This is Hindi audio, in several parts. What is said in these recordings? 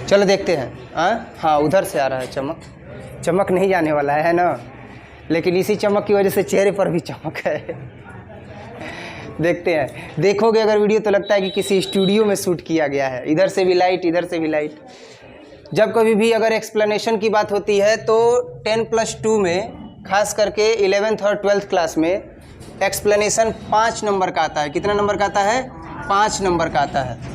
चलो देखते हैं। हाँ उधर से आ रहा है चमक, चमक नहीं जाने वाला है ना, लेकिन इसी चमक की वजह से चेहरे पर भी चमक है। देखते हैं, देखोगे अगर वीडियो तो लगता है कि किसी स्टूडियो में शूट किया गया है। इधर से भी लाइट, इधर से भी लाइट। जब कभी भी अगर एक्सप्लेनेशन की बात होती है तो 10+2 में, खास करके 11th और 12th क्लास में एक्सप्लेनेशन 5 नंबर का आता है। कितना नंबर का आता है? 5 नंबर का आता है।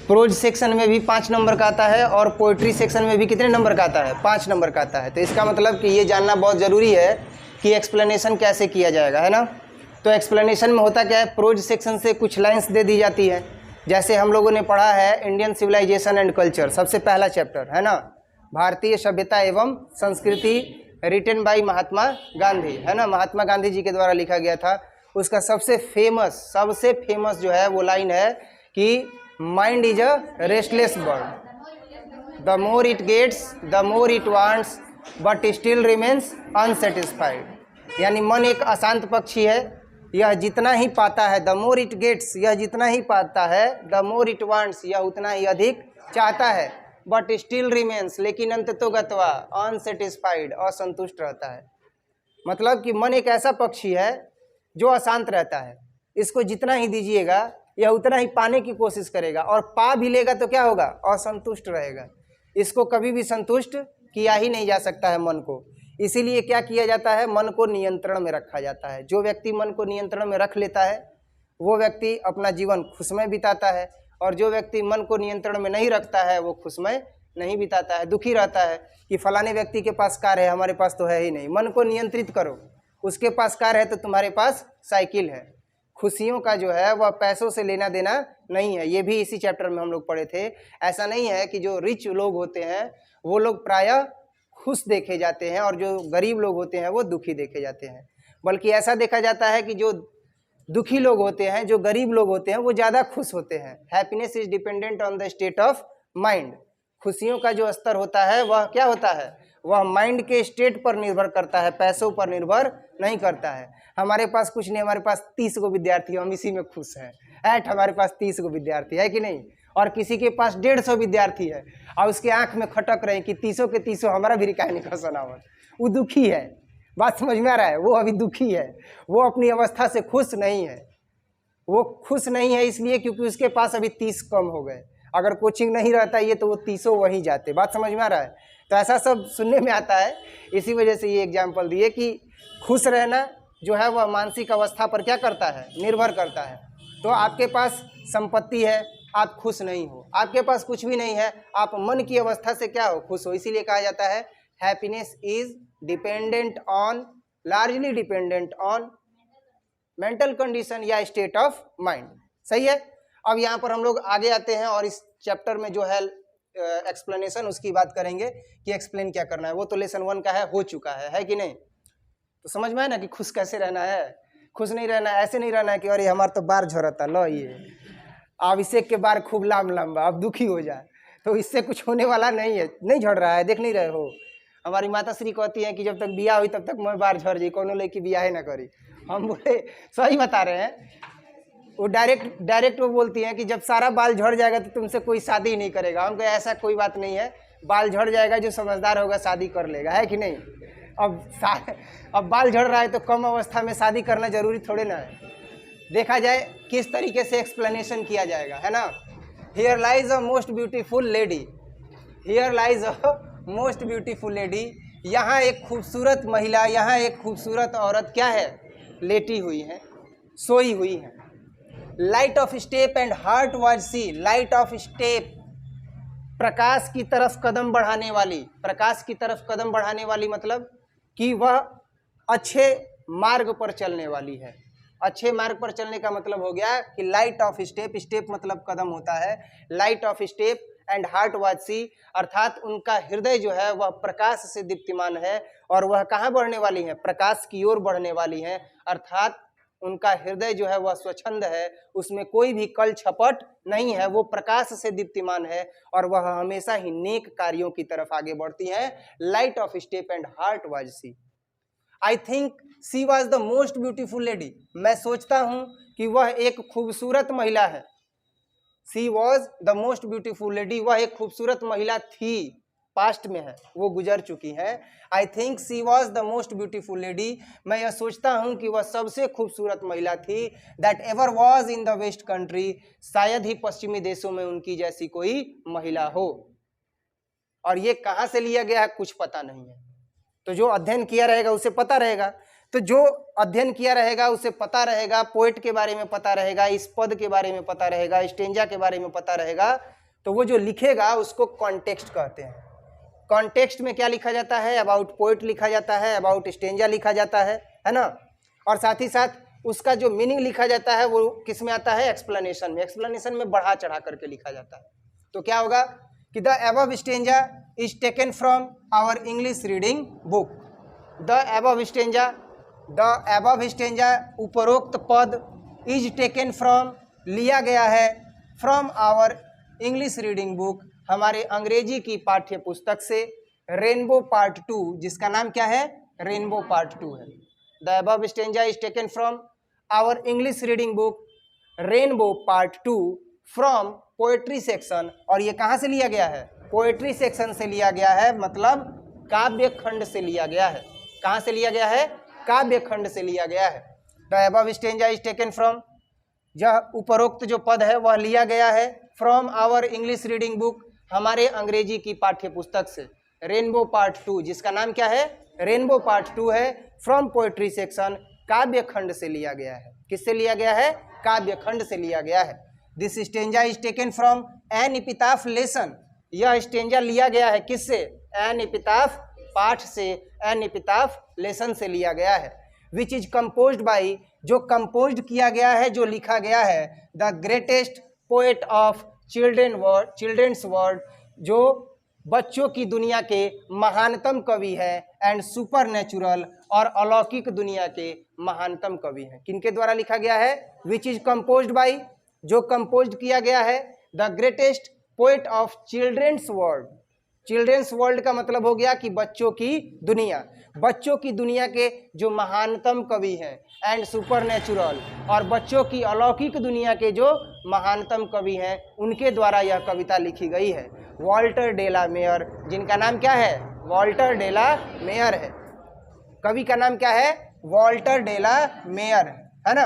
प्रोज सेक्शन में भी 5 नंबर का आता है और पोइट्री सेक्शन में भी कितने नंबर का आता है? 5 नंबर का आता है। तो इसका मतलब कि ये जानना बहुत ज़रूरी है कि एक्सप्लेनेशन कैसे किया जाएगा, है ना। तो एक्सप्लेनेशन में होता क्या है, प्रोज सेक्शन से कुछ लाइंस दे दी जाती है। जैसे हम लोगों ने पढ़ा है इंडियन सिविलाइजेशन एंड कल्चर, सबसे पहला चैप्टर है ना, भारतीय सभ्यता एवं संस्कृति, रिटन बाय महात्मा गांधी, है ना, महात्मा गांधी जी के द्वारा लिखा गया था। उसका सबसे फेमस जो है वो लाइन है कि mind is a restless bird, the more it gets the more it wants but still remains unsatisfied. यानी मन एक अशांत पक्षी है, यह जितना ही पाता है, द मोर इट गेट्स, यह जितना ही पाता है, द मोर इट वांट्स, यह उतना ही अधिक चाहता है, बट स्टिल रिमेन्स, लेकिन अंततोगत्वा अनसेटिस्फाइड, असंतुष्ट रहता है। मतलब कि मन एक ऐसा पक्षी है जो अशांत रहता है, इसको जितना ही दीजिएगा यह उतना ही पाने की कोशिश करेगा, और पा भी लेगा तो क्या होगा? असंतुष्ट रहेगा। इसको कभी भी संतुष्ट किया ही नहीं जा सकता है मन को। इसीलिए क्या किया जाता है? मन को नियंत्रण में रखा जाता है। जो व्यक्ति मन को नियंत्रण में रख लेता है वो व्यक्ति अपना जीवन खुशमय बिताता है, और जो व्यक्ति मन को नियंत्रण में नहीं रखता है वो खुशमय नहीं बिताता है, दुखी रहता है कि फलाने व्यक्ति के पास कार है, हमारे पास तो है ही नहीं। मन को नियंत्रित करो, उसके पास कार है तो तुम्हारे पास साइकिल है। खुशियों का जो है वह पैसों से लेना देना नहीं है। ये भी इसी चैप्टर में हम लोग पढ़े थे। ऐसा नहीं है कि जो रिच लोग होते हैं वो लोग प्रायः खुश देखे जाते हैं और जो गरीब लोग होते हैं वो दुखी देखे जाते हैं, बल्कि ऐसा देखा जाता है कि जो दुखी लोग होते हैं, जो गरीब लोग होते हैं, वो ज़्यादा खुश होते हैं। Happiness is dependent on the state of mind. खुशियों का जो स्तर होता है वह क्या होता है? वह माइंड के स्टेट पर निर्भर करता है, पैसों पर निर्भर नहीं करता है। हमारे पास कुछ नहीं, हमारे पास 30 गो विद्यार्थी, हम इसी में खुश हैं। हमारे पास 30 गो विद्यार्थी है कि नहीं, और किसी के पास 150 विद्यार्थी है और उसके आंख में खटक रहे कि 30 के 30 हमारा भी रिकाय निकल सनावत, वो दुखी है। बात समझ में आ रहा है? वो अभी दुखी है, वो अपनी अवस्था से खुश नहीं है। वो खुश नहीं है इसलिए क्योंकि उसके पास अभी 30 कम हो गए। अगर कोचिंग नहीं रहता ये तो वो 30 वहीं जाते। बात समझ में आ रहा है? तो ऐसा सब सुनने में आता है, इसी वजह से ये एग्जाम्पल दिए कि खुश रहना जो है वह मानसिक अवस्था पर क्या करता है? निर्भर करता है। तो आपके पास संपत्ति है, आप खुश नहीं हो, आपके पास कुछ भी नहीं है, आप मन की अवस्था से क्या हो? खुश हो। इसीलिए कहा जाता है happiness is dependent on, largely dependent on mental condition या स्टेट ऑफ माइंड। सही है। अब यहाँ पर हम लोग आगे आते हैं और इस चैप्टर में जो है एक्सप्लेनेशन उसकी बात करेंगे कि एक्सप्लेन क्या करना है। वो तो लेसन 1 का है, हो चुका है कि नहीं? तो समझ में है ना कि खुश कैसे रहना है। खुश नहीं रहना है, ऐसे नहीं रहना है कि अरे हमारा तो बार झड़ता, लो ये अभिषेक के बार खूब लंबा, अब दुखी हो जाए, तो इससे कुछ होने वाला नहीं है। नहीं झड़ रहा है, देख नहीं रहे हो। हमारी माता श्री कहती हैं कि जब तक बिया हुई तब तक मैं बार झड़ जाई, कौन लेके बिया है ना करी। हम बोले सही बता रहे हैं। वो डायरेक्ट वो बोलती हैं कि जब सारा बाल झड़ जाएगा तो तुमसे कोई शादी ही नहीं करेगा। हमको ऐसा कोई बात नहीं है, बाल झड़ जाएगा, जो समझदार होगा शादी कर लेगा, है कि नहीं। अब बाल झड़ रहा है तो कम अवस्था में शादी करना जरूरी थोड़े ना है। देखा जाए किस तरीके से एक्सप्लेनेशन किया जाएगा, है ना। Here lies a most beautiful lady, here lies a most beautiful lady. यहाँ एक खूबसूरत महिला, यहाँ एक खूबसूरत औरत क्या है? लेटी हुई है, सोई हुई है। Light of step and heart was see, light of step, प्रकाश की तरफ कदम बढ़ाने वाली। प्रकाश की तरफ कदम बढ़ाने वाली मतलब कि वह अच्छे मार्ग पर चलने वाली है। अच्छे मार्ग पर चलने का मतलब हो गया कि लाइट ऑफ स्टेप, स्टेप मतलब कदम होता है, light of step and heart was see, अर्थात उनका हृदय जो है वह प्रकाश से दीप्तिमान है और वह कहाँ बढ़ने वाली है? प्रकाश की ओर बढ़ने वाली है। अर्थात उनका हृदय जो है वह स्वच्छंद है, उसमें कोई भी कल छपट नहीं है, वो प्रकाश से दीप्तिमान है और वह हमेशा ही नेक कार्यों की तरफ आगे बढ़ती है। Light of step and heart was she. I think she was the most beautiful lady, मैं सोचता हूं कि वह एक खूबसूरत महिला है। She was the most beautiful lady, वह एक खूबसूरत महिला थी, पास्ट में है, वो गुजर चुकी है। I think she was the most beautiful lady, मैं यह सोचता हूँ कि वह सबसे खूबसूरत महिला थी। That ever was in the west country, शायद ही पश्चिमी देशों में उनकी जैसी कोई महिला हो। और ये कहाँ से लिया गया है कुछ पता नहीं है, तो जो अध्ययन किया रहेगा उसे पता रहेगा। तो जो अध्ययन किया रहेगा उसे पता रहेगा, पोएट के बारे में पता रहेगा, इस पद के बारे में पता रहेगा, स्टेंजा के बारे में पता रहेगा, तो वो जो लिखेगा उसको कॉन्टेक्स्ट कहते हैं। कॉन्टेक्स्ट में क्या लिखा जाता है? अबाउट पोएट लिखा जाता है, अबाउट स्टेंजा लिखा जाता है ना। और साथ ही साथ उसका जो मीनिंग लिखा जाता है वो किस में आता है? एक्सप्लेनेशन में। एक्सप्लेनेशन में बढ़ा चढ़ा करके लिखा जाता है। तो क्या होगा कि the above stanza is taken from our English reading book. The above stanza उपरोक्त पद इज टेकन फ्रॉम लिया गया है, from our English reading book हमारे अंग्रेजी की पाठ्य पुस्तक से, रेनबो पार्ट 2 जिसका नाम क्या है? रेनबो पार्ट 2 है। The above stanza is taken from our English reading book rainbow part 2 from poetry section. और ये कहाँ से लिया गया है? पोएट्री सेक्शन से लिया गया है, मतलब काव्य खंड से लिया गया है। कहाँ से लिया गया है? काव्य खंड से लिया गया है। The above stanza is taken from, यह उपरोक्त जो पद है वह लिया गया है from our English reading book हमारे अंग्रेजी की पाठ्य पुस्तक से, रेनबो पार्ट 2 जिसका नाम क्या है? रेनबो पार्ट 2 है, फ्रॉम पोएट्री सेक्शन काव्य खंड से लिया गया है। किससे लिया गया है? काव्य खंड से लिया गया है। This stanza is taken from an epitaph lesson, यह स्टेंजा लिया गया है किससे? एन एपिटाफ पाठ से, एन एपिटाफ लेसन से लिया गया है। विच इज कंपोज्ड बाई, जो कंपोज्ड किया गया है, जो लिखा गया है, the greatest poet of children's world, जो बच्चों की दुनिया के महानतम कवि है, एंड सुपर नेचुरल, और अलौकिक दुनिया के महानतम कवि हैं। किनके द्वारा लिखा गया है? विच इज कंपोज्ड बाई, जो कंपोज्ड किया गया है, the greatest poet of children's world. Children's world का मतलब हो गया कि बच्चों की दुनिया, बच्चों की दुनिया के जो महानतम कवि हैं, एंड सुपर नेचुरल, और बच्चों की अलौकिक दुनिया के जो महानतम कवि हैं, उनके द्वारा यह कविता लिखी गई है। वॉल्टर डे ला मेयर, जिनका नाम क्या है? वॉल्टर डे ला मेयर है। कवि का नाम क्या है? वॉल्टर डे ला मेयर है ना।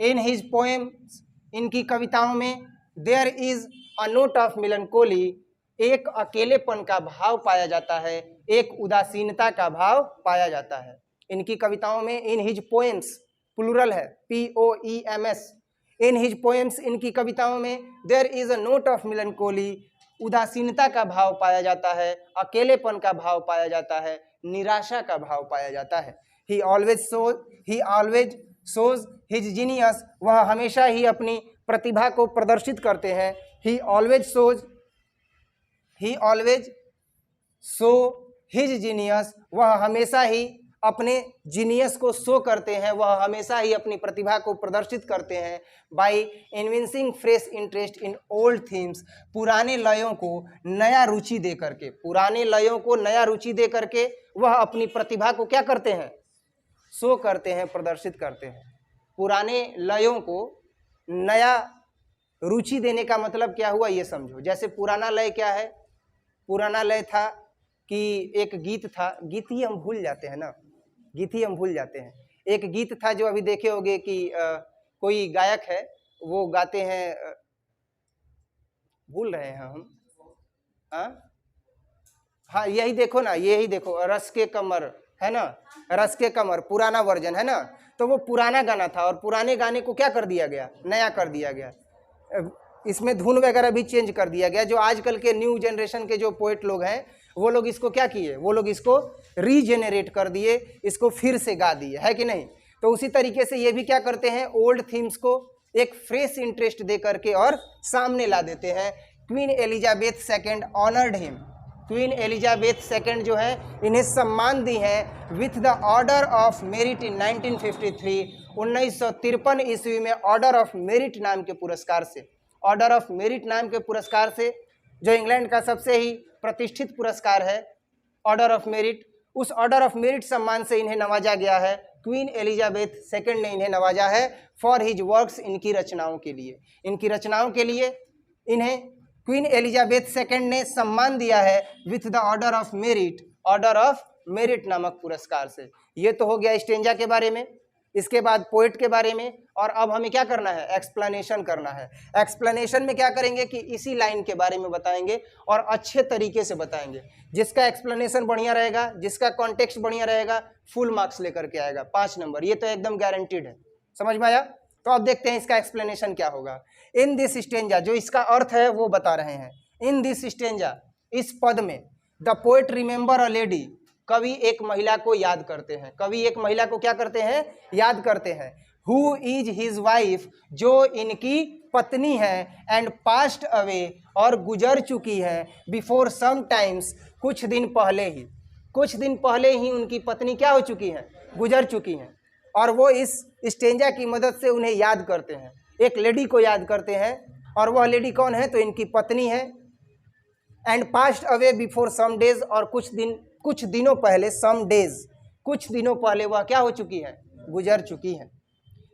इन हिज पोएम्स, इनकी कविताओं में, there is a note of melancholy, एक अकेलेपन का भाव पाया जाता है, एक उदासीनता का भाव पाया जाता है। इनकी कविताओं में, इन हिज पोएम्स प्लूरल है, POEMS, इन हिज पोएम्स, इनकी कविताओं में, there is a note of melancholy, उदासीनता का भाव पाया जाता है, अकेलेपन का भाव पाया जाता है, निराशा का भाव पाया जाता है। ही ऑलवेज शोज हिज जीनियस, वह हमेशा ही अपनी प्रतिभा को प्रदर्शित करते हैं। ही ऑलवेज शो हिज जीनियस, वह हमेशा ही अपने जीनियस को शो करते हैं, वह हमेशा ही अपनी प्रतिभा को प्रदर्शित करते हैं। By evincing fresh interest in old themes, पुराने लयों को नया रुचि दे करके, पुराने लयों को नया रुचि दे करके वह अपनी प्रतिभा को क्या करते हैं? शो करते हैं, प्रदर्शित करते हैं। पुराने लयों को नया रुचि देने का मतलब क्या हुआ ये समझो। जैसे पुराना लय क्या है? पुराना लय था कि एक गीत था, गीत ही हम भूल जाते हैं ना, गीत ही हम भूल जाते हैं। एक गीत था जो अभी देखे होंगे कि कोई गायक है, वो गाते हैं, भूल रहे हैं हम, हाँ यही देखो ना, यही देखो, रस के कमर है ना, रस के कमर पुराना वर्जन है ना। तो वो पुराना गाना था और पुराने गाने को क्या कर दिया गया? नया कर दिया गया। इसमें धुन वगैरह भी चेंज कर दिया गया। जो आजकल के न्यू जनरेशन के जो पोएट लोग हैं, वो लोग इसको क्या किए? वो लोग इसको रीजेनरेट कर दिए, इसको फिर से गा दिए, है कि नहीं? तो उसी तरीके से ये भी क्या करते हैं? ओल्ड थीम्स को एक फ्रेश इंटरेस्ट दे करके और सामने ला देते हैं। Queen Elizabeth second honoured him, queen Elizabeth second जो है, इन्हें सम्मान दी है with the order of merit in 1953, 1953 ईस्वी में ऑर्डर ऑफ मेरिट नाम के पुरस्कार से, ऑर्डर ऑफ मेरिट नाम के पुरस्कार से, जो इंग्लैंड का सबसे ही प्रतिष्ठित पुरस्कार है, ऑर्डर ऑफ मेरिट, उस ऑर्डर ऑफ मेरिट सम्मान से इन्हें नवाजा गया है। क्वीन एलिजाबेथ सेकेंड ने इन्हें नवाजा है फॉर हिज वर्क्स, इनकी रचनाओं के लिए, इनकी रचनाओं के लिए इन्हें क्वीन एलिजाबेथ सेकेंड ने सम्मान दिया है with the order of merit नामक पुरस्कार से। ये तो हो गया स्टेंजा के बारे में। इसके बाद पोएट के बारे में, और अब हमें क्या करना है, एक्सप्लेनेशन करना है। एक्सप्लेनेशन में क्या करेंगे कि इसी लाइन के बारे में बताएंगे और अच्छे तरीके से बताएंगे। जिसका एक्सप्लेनेशन बढ़िया रहेगा, जिसका कॉन्टेक्स्ट बढ़िया रहेगा, फुल मार्क्स लेकर के आएगा, 5 नंबर, ये तो एकदम गारंटीड है। समझ में आया? तो अब देखते हैं इसका एक्सप्लेनेशन क्या होगा। इन दिस स्टेंजा, जो इसका अर्थ है वो बता रहे हैं। इन दिस स्टेंजा, इस पद में, the poet remember a lady, कवि एक महिला को याद करते हैं। कवि एक महिला को क्या करते हैं, याद करते हैं। हु इज हिज वाइफ, जो इनकी पत्नी है, एंड पास्ट अवे, और गुजर चुकी है, बिफोर सम टाइम्स, कुछ दिन पहले ही उनकी पत्नी क्या हो चुकी है, गुजर चुकी हैं। और वो इस स्टेंजा की मदद से उन्हें याद करते हैं, एक लेडी को याद करते हैं। और वह लेडी कौन है, तो इनकी पत्नी है। And passed away before some days, और कुछ दिनों पहले, सम डेज, कुछ दिनों पहले वह क्या हो चुकी है, गुजर चुकी है।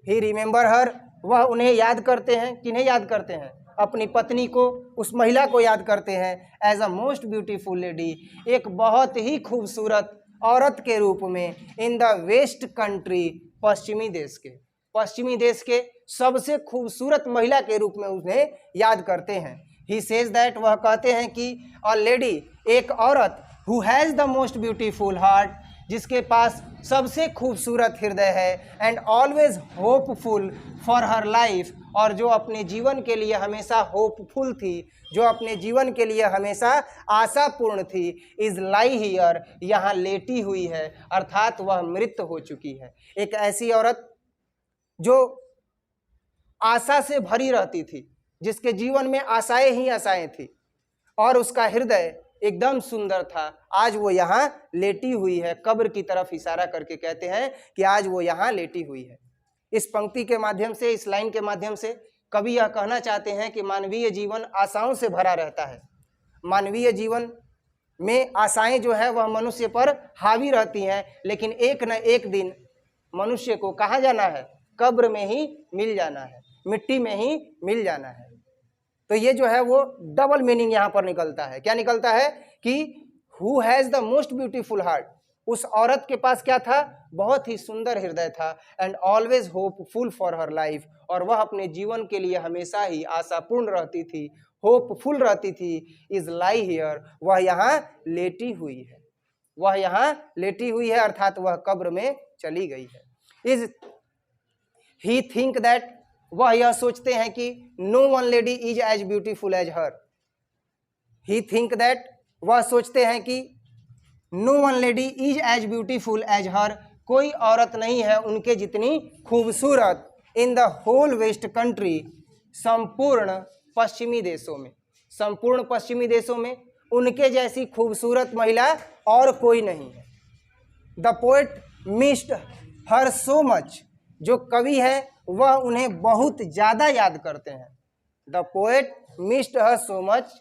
ही रिमेंबर हर, वह उन्हें याद करते हैं। किन्हें याद करते हैं, अपनी पत्नी को, उस महिला को याद करते हैं। As a most beautiful lady, एक बहुत ही खूबसूरत औरत के रूप में। इन द वेस्ट कंट्री, पश्चिमी देश के सबसे खूबसूरत महिला के रूप में उन्हें याद करते हैं। ही सेज दैट, वह कहते हैं कि अ लेडी, एक औरत, who has the most beautiful heart, जिसके पास सबसे खूबसूरत हृदय है, and always hopeful for her life, और जो अपने जीवन के लिए हमेशा होपफुल थी, जो अपने जीवन के लिए हमेशा आशापूर्ण थी। इज लाई हियर, यहाँ लेटी हुई है, अर्थात वह मृत हो चुकी है। एक ऐसी औरत जो आशा से भरी रहती थी, जिसके जीवन में आशाएं ही आशाएं थी, और उसका हृदय एकदम सुंदर था, आज वो यहाँ लेटी हुई है। कब्र की तरफ इशारा करके कहते हैं कि आज वो यहाँ लेटी हुई है। इस पंक्ति के माध्यम से, इस लाइन के माध्यम से कवि यह कहना चाहते हैं कि मानवीय जीवन आशाओं से भरा रहता है। मानवीय जीवन में आशाएं जो है वह मनुष्य पर हावी रहती हैं, लेकिन एक न एक दिन मनुष्य को कहाँ जाना है, कब्र में ही मिल जाना है, मिट्टी में ही मिल जाना है। तो ये जो है वो डबल मीनिंग यहाँ पर निकलता है। क्या निकलता है कि who has the most beautiful heart, उस औरत के पास क्या था, बहुत ही सुंदर हृदय था। And always hopeful for her life, और वह अपने जीवन के लिए हमेशा ही आशापूर्ण रहती थी, होपफुल रहती थी। इज लाई हियर, वह यहाँ लेटी हुई है, वह यहाँ लेटी हुई है, अर्थात वह कब्र में चली गई है। इज ही थिंक दैट, वह यह सोचते हैं कि no one lady is as beautiful as her. He think that, वह सोचते हैं कि no one lady is as beautiful as her, कोई औरत नहीं है उनके जितनी खूबसूरत। In the whole west country, संपूर्ण पश्चिमी देशों में उनके जैसी खूबसूरत महिला और कोई नहीं है। The poet missed her so much, जो कवि है वह उन्हें बहुत ज़्यादा याद करते हैं। The poet missed her so much,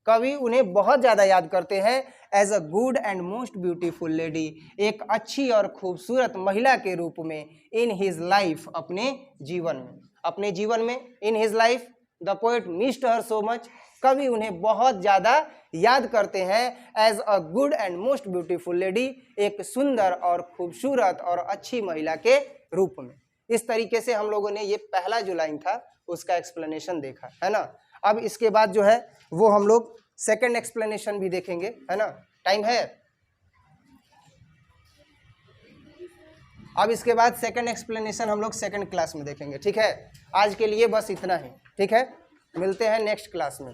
कवि उन्हें बहुत ज़्यादा याद करते हैं। As a good and most beautiful lady, एक अच्छी और खूबसूरत महिला के रूप में। इन हिज लाइफ, अपने जीवन में in his life the poet missed her so much, कवि उन्हें बहुत ज़्यादा याद करते हैं। As a good and most beautiful lady, एक सुंदर और खूबसूरत और अच्छी महिला के रूप में। इस तरीके से हम लोगों ने ये पहला जो लाइन था उसका एक्सप्लेनेशन देखा है ना। अब इसके बाद जो है वो हम लोग सेकंड एक्सप्लेनेशन भी देखेंगे, है ना। टाइम है? अब इसके बाद सेकंड एक्सप्लेनेशन हम लोग सेकंड क्लास में देखेंगे, ठीक है। आज के लिए बस इतना ही, ठीक है। मिलते हैं नेक्स्ट क्लास में।